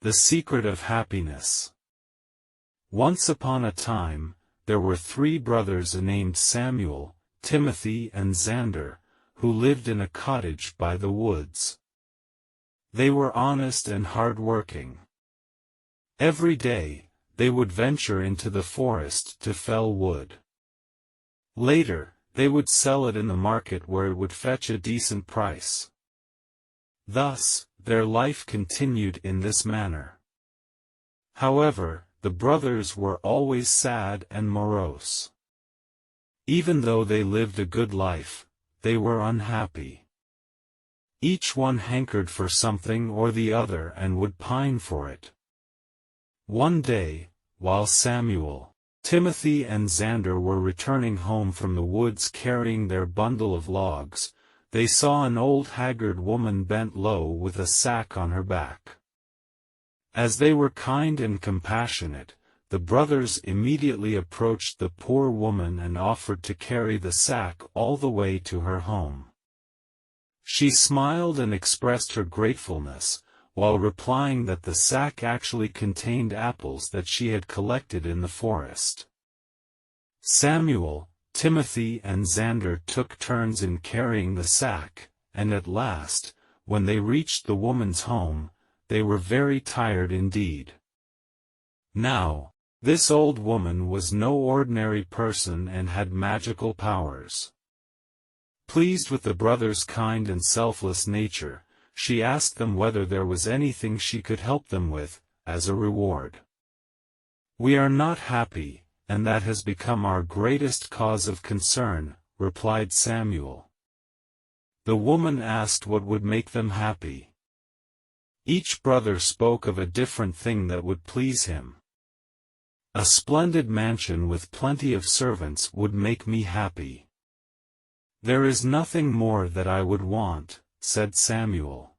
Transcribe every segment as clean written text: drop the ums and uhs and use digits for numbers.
The Secret of Happiness. Once upon a time, there were 3 brothers named Samuel, Timothy and Xander, who lived in a cottage by the woods. They were honest and hard-working. Every day, they would venture into the forest to fell wood. Later, they would sell it in the market where it would fetch a decent price. Thus, their life continued in this manner. However, the brothers were always sad and morose. Even though they lived a good life, they were unhappy. Each one hankered for something or the other and would pine for it. One day, while Samuel, Timothy and Xander were returning home from the woods carrying their bundle of logs, they saw an old haggard woman bent low with a sack on her back. As they were kind and compassionate, the brothers immediately approached the poor woman and offered to carry the sack all the way to her home. She smiled and expressed her gratefulness, while replying that the sack actually contained apples that she had collected in the forest. Samuel, Timothy and Xander took turns in carrying the sack, and at last, when they reached the woman's home, they were very tired indeed. Now, this old woman was no ordinary person and had magical powers. Pleased with the brothers' kind and selfless nature, she asked them whether there was anything she could help them with, as a reward. "We are not happy, and that has become our greatest cause of concern," replied Samuel. The woman asked what would make them happy. Each brother spoke of a different thing that would please him. "A splendid mansion with plenty of servants would make me happy." "There is nothing more that I would want," said Samuel.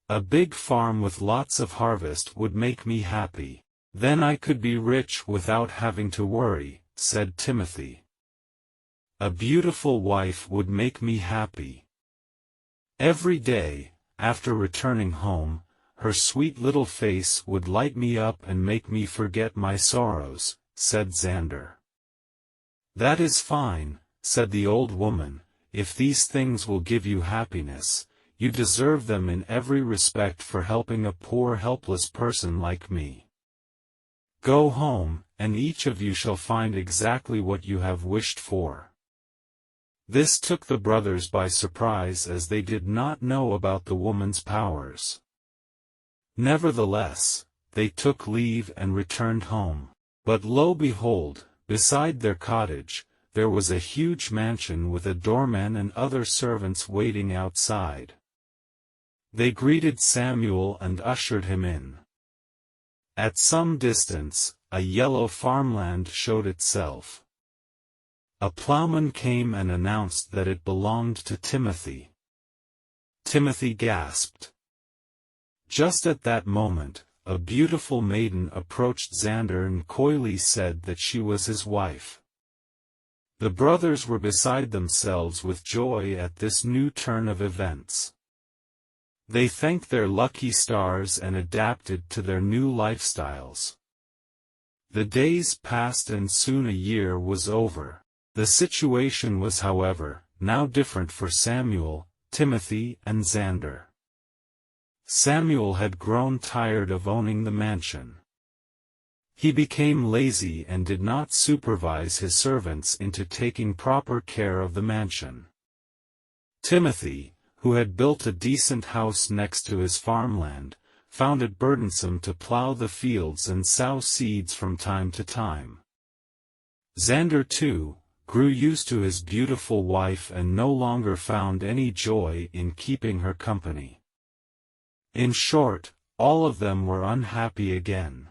"A big farm with lots of harvest would make me happy. Then I could be rich without having to worry," said Timothy. "A beautiful wife would make me happy. Every day, after returning home, her sweet little face would light me up and make me forget my sorrows," said Xander. "That is fine," said the old woman. "If these things will give you happiness, you deserve them in every respect for helping a poor helpless person like me. Go home, and each of you shall find exactly what you have wished for." This took the brothers by surprise as they did not know about the woman's powers. Nevertheless, they took leave and returned home. But lo behold, beside their cottage, there was a huge mansion with a doorman and other servants waiting outside. They greeted Samuel and ushered him in. At some distance, a yellow farmland showed itself. A plowman came and announced that it belonged to Timothy. Timothy gasped. Just at that moment, a beautiful maiden approached Xander and coyly said that she was his wife. The brothers were beside themselves with joy at this new turn of events. They thanked their lucky stars and adapted to their new lifestyles. The days passed and soon a year was over. The situation was, however, now different for Samuel, Timothy and Xander. Samuel had grown tired of owning the mansion. He became lazy and did not supervise his servants into taking proper care of the mansion. Timothy, who had built a decent house next to his farmland, found it burdensome to plow the fields and sow seeds from time to time. Xander, too, grew used to his beautiful wife and no longer found any joy in keeping her company. In short, all of them were unhappy again.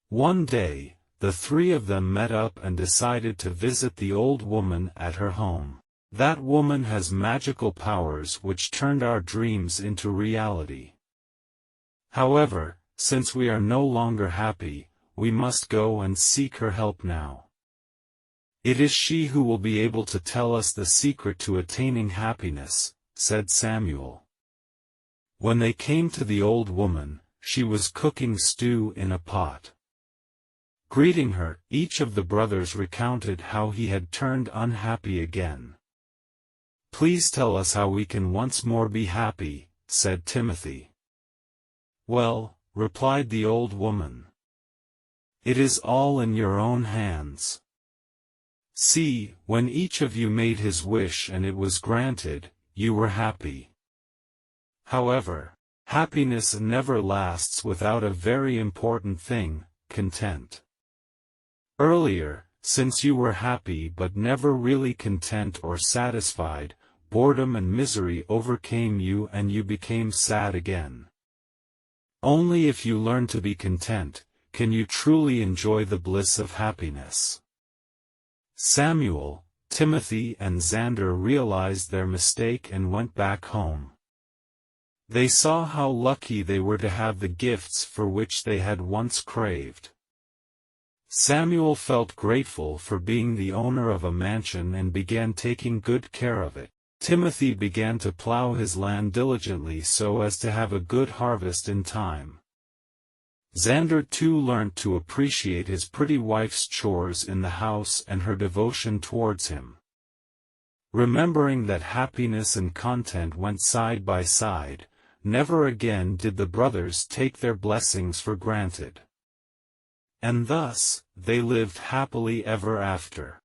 One day, the 3 of them met up and decided to visit the old woman at her home. "That woman has magical powers which turned our dreams into reality. However, since we are no longer happy, we must go and seek her help now. It is she who will be able to tell us the secret to attaining happiness," said Samuel. When they came to the old woman, she was cooking stew in a pot. Greeting her, each of the brothers recounted how he had turned unhappy again. "Please tell us how we can once more be happy," said Timothy. "Well," replied the old woman, "it is all in your own hands. See, when each of you made his wish and it was granted, you were happy. However, happiness never lasts without a very important thing, content. Earlier, since you were happy but never really content or satisfied, boredom and misery overcame you and you became sad again. Only if you learn to be content, can you truly enjoy the bliss of happiness." Samuel, Timothy and Xander realized their mistake and went back home. They saw how lucky they were to have the gifts for which they had once craved. Samuel felt grateful for being the owner of a mansion and began taking good care of it. Timothy began to plow his land diligently so as to have a good harvest in time. Xander too learnt to appreciate his pretty wife's chores in the house and her devotion towards him. Remembering that happiness and content went side by side, never again did the brothers take their blessings for granted. And thus, they lived happily ever after.